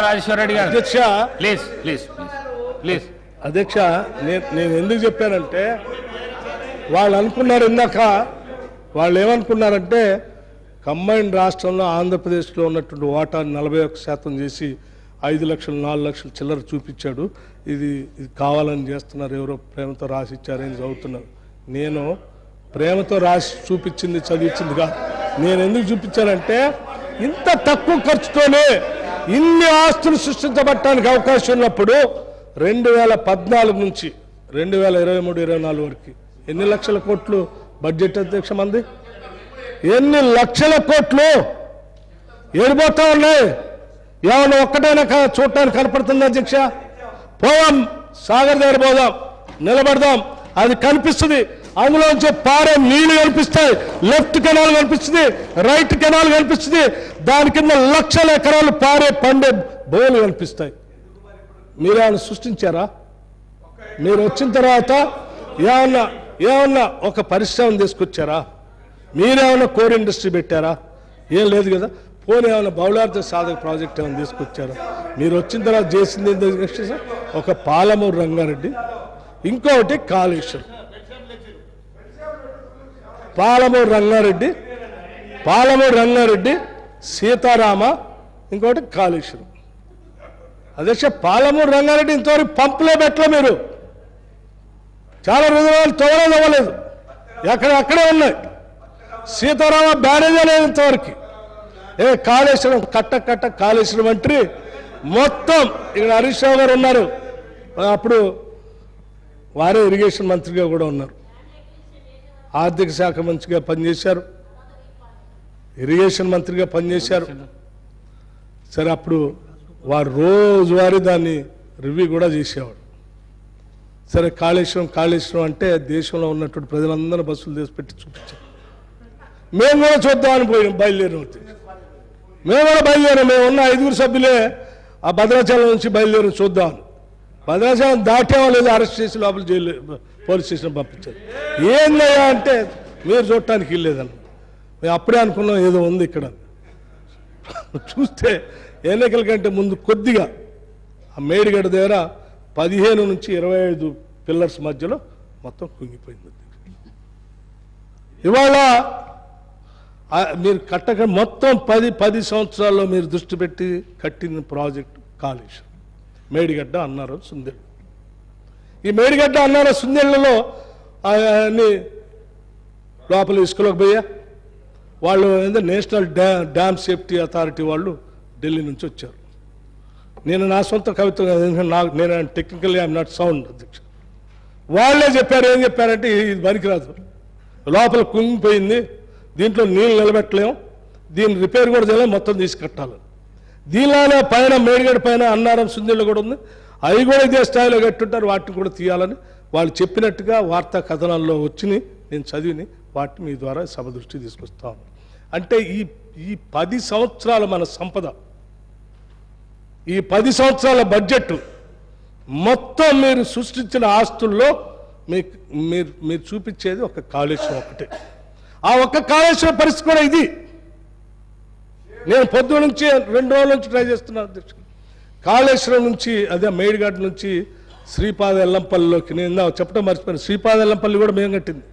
రాజేశ్వర రెడ్డి గారు అధ్యక్ష please please please. అధ్యక్ష నేను ఎందుకు చెప్పానంటే వాళ్ళు అనుకున్నారు ఇందాక, వాళ్ళు ఏమనుకున్నారంటే కంబైన్డ్ రాష్ట్రంలో ఆంధ్రప్రదేశ్లో ఉన్నటువంటి వాటాను 41% చేసి 5 లక్షలు 4 లక్షలు చిల్లర చూపించాడు. ఇది కావాలని చేస్తున్నారు, ఎవరో ప్రేమతో రాసి ఇచ్చారని చదువుతున్నారు. నేను ప్రేమతో రాసి చూపించింది చదివించింది కాదు. నేను ఎందుకు చూపించానంటే ఇంత తక్కువ ఖర్చుతోనే ఇన్ని ఆస్తులు సృష్టించబట్టడానికి అవకాశం ఉన్నప్పుడు 2014 నుంచి 2023-24 వరకు ఎన్ని లక్షల కోట్లు బడ్జెట్ అధ్యక్ష మంది? ఎన్ని లక్షల కోట్లు ఏడిపోతా ఉన్నాయి? ఏమన్నా ఒక్కటైనా చూడటానికి కనపడుతుంది అధ్యక్ష? పోదాం, సాగర్ దగ్గర పోదాం, నిలబడదాం, అది కనిపిస్తుంది. అందులోంచి పారే నీళ్లు కనిపిస్తాయి, లెఫ్ట్ కెనాల్ కనిపిస్తుంది, రైట్ కెనాల్ కనిపిస్తుంది, దాని కింద లక్షల ఎకరాలు పారే పండే బోలు కనిపిస్తాయి. మీరేమన్నా సృష్టించారా? మీరు వచ్చిన తర్వాత ఏమన్నా ఒక పరిశ్రమను తీసుకొచ్చారా? మీరేమన్నా కోర్ ఇండస్ట్రీ పెట్టారా? ఏం లేదు కదా. పోనీ ఏమైనా బహుళార్థ సాధక ప్రాజెక్ట్ ఏమైనా తీసుకొచ్చారా? మీరు వచ్చిన తర్వాత చేసింది ఏంటో ఒక పాలమూరు రంగారెడ్డి, ఇంకొకటి కాళేశ్వరం. పాలమూరు రంగారెడ్డి, సీతారామ, ఇంకొకటి కాళేశ్వరం. అధ్యక్ష పాలమూరు రంగారెడ్డి ఇంతవరకు పంపులే పెట్టలే. మీరు చాలా రోజులు తవ్వలేదు, అక్కడే ఉన్నాయి. సీతారామ బ్యారేజీ లేదు ఇంతవరకు. కాళేశ్వరం కట్ట కాళేశ్వరం మంత్రి మొత్తం ఇక్కడ హరీష్ రావు గారు ఉన్నారు, అప్పుడు వారే ఇరిగేషన్ మంత్రిగా కూడా ఉన్నారు. ఆర్థిక శాఖ మంత్రిగా పనిచేశారు, ఇరిగేషన్ మంత్రిగా పనిచేశారు. సరే, అప్పుడు వారు రోజువారీ దాన్ని రివ్యూ కూడా చేసేవాడు. సరే, కాళేశ్వరం అంటే దేశంలో ఉన్నటువంటి ప్రజలందరూ బస్సులు తీసి పెట్టి చూపించారు. మేము కూడా చూద్దామని బయలుదేరాం. మేము కూడా బయలుదేరాం. మేము ఉన్న 5 సభ్యులే ఆ భద్రాచలం నుంచి బయలుదేరి చూద్దామని. భద్రాచలం దాటేమో లేదు, అరెస్ట్ చేసి లోపల జైలు పోలీస్ స్టేషన్ పంపించారు. ఏందయ్యా అంటే మీరు చూడటానికి వెళ్ళలేదన్న. మేము అప్పుడే అనుకున్నాం ఏదో ఉంది ఇక్కడ. చూస్తే ఎన్నికల కంటే ముందు కొద్దిగా ఆ మేడిగడ్డ దగ్గర 15 నుంచి 25 పిల్లర్స్ మధ్యలో మొత్తం కుంగిపోయింది. ఇవాళ మీరు మొత్తం 10 సంవత్సరాల్లో మీరు దృష్టి పెట్టి కట్టిన ప్రాజెక్టు కాళేశ్వరం, మేడిగడ్డ, అన్నారం, సుందెళ్ళు. ఈ మేడిగడ్డ, అన్నారం, సుందెళ్ళలో అన్ని లోపల ఇసుకలోకి పోయా. వాళ్ళు నేషనల్ డ్యామ్ సేఫ్టీ అథారిటీ వాళ్ళు ఢిల్లీ నుంచి వచ్చారు. నేను నా సొంత కవిత, నేను టెక్నికల్లీ ఐఎమ్ నాట్ సౌండ్ అధ్యక్ష. వాళ్ళే చెప్పారు. ఏం చెప్పారంటే ఇది పనికిరాదు, లోపల కుంగిపోయింది, దీంట్లో నీళ్ళు నిలబెట్టలేము, దీన్ని రిపేర్ కూడా చేయలేము, మొత్తం తీసుకట్టాలి. దీనిలోనే పైన మేడిగడ్డ పైన అన్నారం, సుందెళ్ళు కూడా ఉంది, అవి కూడా ఇదే స్థాయిలో కట్టుంటారు, వాటిని కూడా తీయాలని వాళ్ళు చెప్పినట్టుగా వార్తా కథనాల్లో వచ్చినాయి. నేను చదివిని వాటిని మీ ద్వారా సభ దృష్టికి తీసుకొస్తాను. అంటే ఈ 10 సంవత్సరాల మన సంపద, ఈ 10 సంవత్సరాల బడ్జెట్ మొత్తం మీరు సృష్టించిన ఆస్తుల్లో మీరు చూపించేది ఒక కాళేశ్వరం ఒకటే. ఆ ఒక్క కాళేశ్వరం పరిస్థితి కూడా ఇది. నేను పొద్దున్న నుంచి 2 రోజుల నుంచి ట్రై చేస్తున్నాను అధ్యక్ష. కాళేశ్వరం నుంచి, అదే మేడిగడ్డ నుంచి శ్రీపాద ఎల్లంపల్లిలోకి, నేను చెప్పడం మర్చిపోయాను, శ్రీపాద ఎల్లంపల్లి కూడా మేము కట్టింది.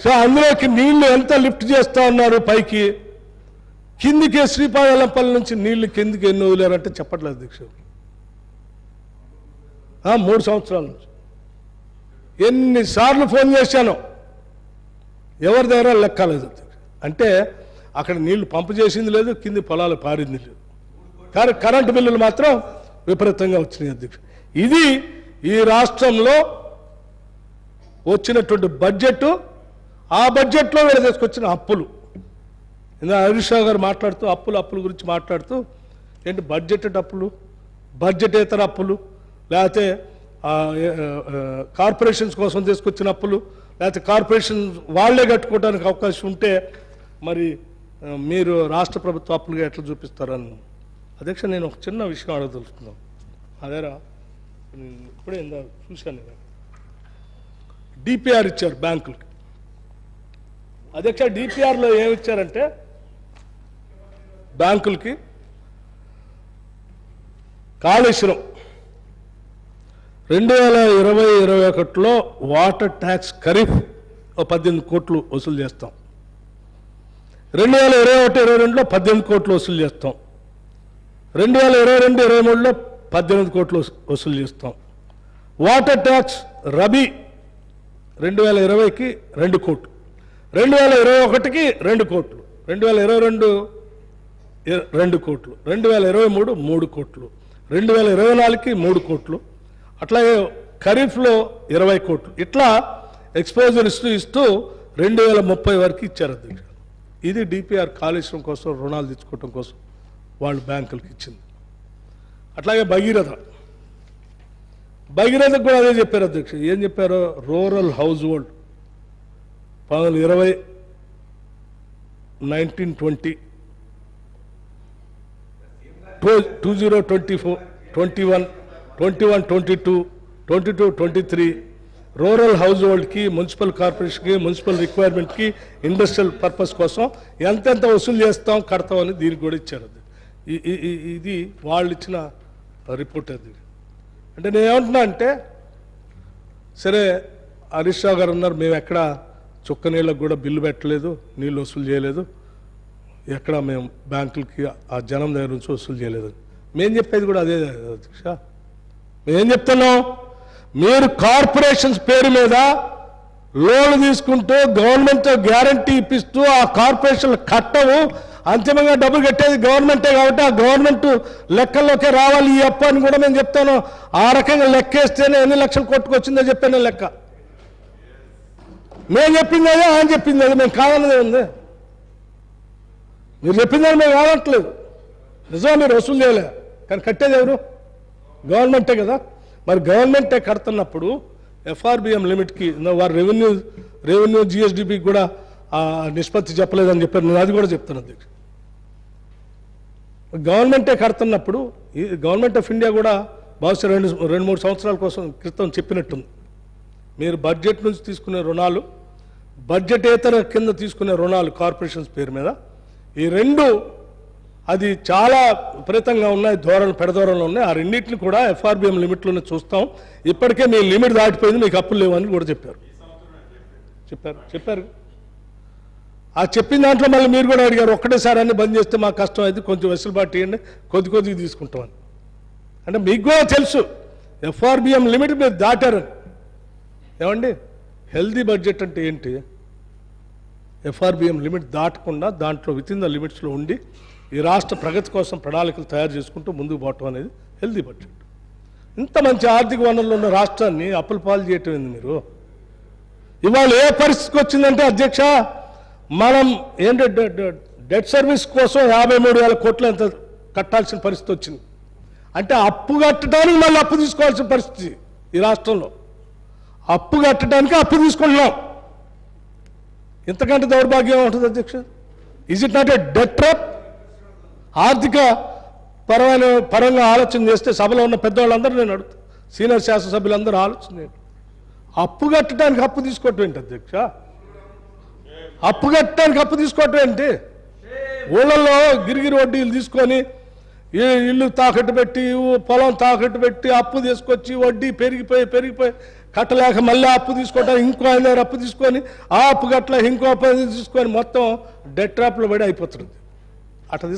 సో అందులోకి నీళ్లు ఎంత లిఫ్ట్ చేస్తూ ఉన్నారు పైకి, కిందికి శ్రీపాద ఎల్లంపల్లి నుంచి నీళ్లు కిందికి ఎన్ని వదిలేరంటే చెప్పట్లేదు అధ్యక్ష. 3 సంవత్సరాల నుంచి ఎన్నిసార్లు ఫోన్ చేశాను, ఎవరి దగ్గర లెక్కలేదు. అంటే అక్కడ నీళ్లు పంపు చేసింది లేదు, కింది పొలాలు పారింది లేదు, కానీ కరెంటు బిల్లులు మాత్రం విపరీతంగా వచ్చినాయి అధ్యక్ష. ఇది ఈ రాష్ట్రంలో వచ్చినటువంటి బడ్జెట్. ఆ బడ్జెట్లో వీళ్ళు తీసుకొచ్చిన అప్పులు. ఇందా హరీష్ రావు గారు మాట్లాడుతూ అప్పుల గురించి మాట్లాడుతూ, ఏంటి బడ్జెట్ అప్పులు, బడ్జెటేతర అప్పులు, లేకపోతే కార్పొరేషన్స్ కోసం తీసుకొచ్చిన అప్పులు, లేకపోతే కార్పొరేషన్ వాళ్లే కట్టుకోవడానికి అవకాశం ఉంటే మరి మీరు రాష్ట్ర ప్రభుత్వ అప్పులుగా ఎట్లా చూపిస్తారని. అధ్యక్ష, నేను ఒక చిన్న విషయం అడగదలుచుకున్నాను. అదే ఇప్పుడే చూశాను, డిపిఆర్ ఇచ్చారు బ్యాంకులకి. అధ్యక్ష, డిపిఆర్లో ఏమి ఇచ్చారంటే బ్యాంకులకి కాళేశ్వరం 2020-21లో వాటర్ ట్యాక్స్ ఖరీఫ్ 18 కోట్లు వసూలు చేస్తాం. 2021-22లో 18 కోట్లు వసూలు చేస్తాం. 2022-23లో 18 కోట్లు వసూలు చేస్తాం. వాటర్ ట్యాక్స్ రబీ 2020కి 2 కోట్లు, 2021కి 2 కోట్లు, 2022 2 కోట్లు, 2023 3 కోట్లు, 2024కి 3 కోట్లు, అట్లాగే ఖరీఫ్లో 20 కోట్లు. ఇట్లా ఎక్స్పోజర్ ఇస్తూ 2030 వరకు ఇచ్చారు అధ్యక్ష. ఇది డిపిఆర్ కాళేశ్వరం కోసం రుణాలు తెచ్చుకోవడం కోసం వాళ్ళు బ్యాంకులకు ఇచ్చింది. అట్లాగే భగీరథకు కూడా అదే చెప్పారు అధ్యక్ష. ఏం చెప్పారో rural house hold 2020, 1920, 2024, 21, 22, 23 rural house హోల్డ్కి, మున్సిపల్ కార్పొరేషన్కి, మున్సిపల్ రిక్వైర్మెంట్కి, ఇండస్ట్రియల్ పర్పస్ కోసం ఎంతెంత వసూలు చేస్తాం కడతామని దీనికి కూడా ఇచ్చారు. అది ఇది వాళ్ళు ఇచ్చిన రిపోర్ట్. అది అంటే నేను ఏమంటున్నా అంటే, సరే హరీష్ రావు గారు ఉన్నారు, మేము ఎక్కడ చుక్క నీళ్ళకు కూడా బిల్లు పెట్టలేదు, నీళ్ళు వసూలు చేయలేదు, ఎక్కడ మేము బ్యాంకులకి ఆ జనం దగ్గర నుంచి వసూలు చేయలేదు. మేము చెప్పేది కూడా అదే అధ్యక్ష. మేమేం చెప్తున్నాం, మీరు కార్పొరేషన్స్ పేరు మీద లోన్లు తీసుకుంటూ గవర్నమెంట్ గ్యారంటీ ఇప్పిస్తూ ఆ కార్పొరేషన్లు కట్టవు, అంతిమంగా డబ్బులు కట్టేది గవర్నమెంటే కాబట్టి ఆ గవర్నమెంట్ లెక్కల్లోకే రావాలి ఈ అప్పు అని కూడా నేను చెప్తాను. ఆ రకంగా లెక్కేస్తేనే ఎన్ని లక్షలు కొట్టుకొచ్చిందో చెప్పాను లెక్క. మేము చెప్పింది అదే, ఆయన చెప్పింది అదే, మేము కాదన్నదే ఉంది. మీరు చెప్పిందని మేము కాదట్లేదు, నిజంగా మీరు వసూలు చేయలే, కానీ కట్టేది ఎవరు? గవర్నమెంటే కదా. మరి గవర్నమెంటే కడుతున్నప్పుడు ఎఫ్ఆర్బిఎం లిమిట్కి వారు రెవెన్యూ జిఎస్డిపికి కూడా నిష్పత్తి చెప్పలేదని చెప్పారు. నేను అది కూడా చెప్తాను అధ్యక్ష. గవర్నమెంటే కడుతున్నప్పుడు ఈ గవర్నమెంట్ ఆఫ్ ఇండియా కూడా బహుశా 2-3 సంవత్సరాల క్రితం చెప్పినట్టుంది, మీరు బడ్జెట్ నుంచి తీసుకునే రుణాలు, బడ్జెటేతర కింద తీసుకునే రుణాలు కార్పొరేషన్స్ పేరు మీద, ఈ రెండు అది చాలా విపరీతంగా ఉన్నాయి, పెడధోరణలో ఉన్నాయి. ఆ రెండింటిని కూడా ఎఫ్ఆర్బిఎం లిమిట్లోనే చూస్తాం. ఇప్పటికే మీ లిమిట్ దాటిపోయింది, మీకు అప్పులు లేవని కూడా చెప్పారు. ఆ చెప్పిన దాంట్లో మళ్ళీ మీరు కూడా అడిగారు, ఒక్కటేసారి అన్ని బంద్ చేస్తే మాకు కష్టం అయితే కొంచెం వెసులుబాటు ఇవ్వండి, కొద్దిగా తీసుకుంటామని. అంటే మీకు కూడా తెలుసు ఎఫ్ఆర్బిఎం లిమిట్ మీరు దాటారని. ఏమండి, హెల్దీ బడ్జెట్ అంటే ఏంటి? ఎఫ్ఆర్బిఎం లిమిట్ దాటకుండా దాంట్లో వితిన్ ద లిమిట్స్లో ఉండి ఈ రాష్ట్ర ప్రగతి కోసం ప్రణాళికలు తయారు చేసుకుంటూ ముందుకు పోవటం అనేది హెల్దీ బడ్జెట్. ఇంత మంచి ఆర్థిక వనరులు ఉన్న రాష్ట్రాన్ని అప్పుల పాలు చేయటం ఏంది మీరు? ఇవాళ ఏ పరిస్థితికి వచ్చిందంటే అధ్యక్ష, మనం ఏంటంటే డెట్ సర్వీస్ కోసం 53,000 కోట్లు ఎంత కట్టాల్సిన పరిస్థితి వచ్చింది. అంటే అప్పు కట్టడానికి మళ్ళీ అప్పు తీసుకోవాల్సిన పరిస్థితి ఈ రాష్ట్రంలో. అప్పు కట్టడానికి అప్పు తీసుకుంటున్నాం. ఇంతకంటే దౌర్భాగ్యం ఉంటుంది అధ్యక్ష? Is it not a debt trap? ఆర్థిక పరంగా ఆలోచన చేస్తే సభలో ఉన్న పెద్దవాళ్ళందరూ నేను అడుగుతాను, సీనియర్ శాసనసభ్యులందరూ ఆలోచన చేయండి. అప్పు కట్టడానికి అప్పు తీసుకోవటం ఏంటి అధ్యక్ష? అప్పు కట్టడానికి అప్పు తీసుకోవటం ఏంటి? ఊళ్ళల్లో గిరిగిరి వడ్డీలు తీసుకొని ఇల్లు తాకట్టు పెట్టి, పొలం తాకట్టు పెట్టి అప్పు తీసుకొచ్చి వడ్డీ పెరిగిపోయి కట్టలేక మళ్ళీ అప్పు తీసుకోవటానికి ఇంకో ఆయన అప్పు తీసుకొని ఆ అప్పు కట్టలేక ఇంకో అప్పు తీసుకొని మొత్తం డెట్ ట్రాప్లో పడి అయిపోతుంది. అట్లా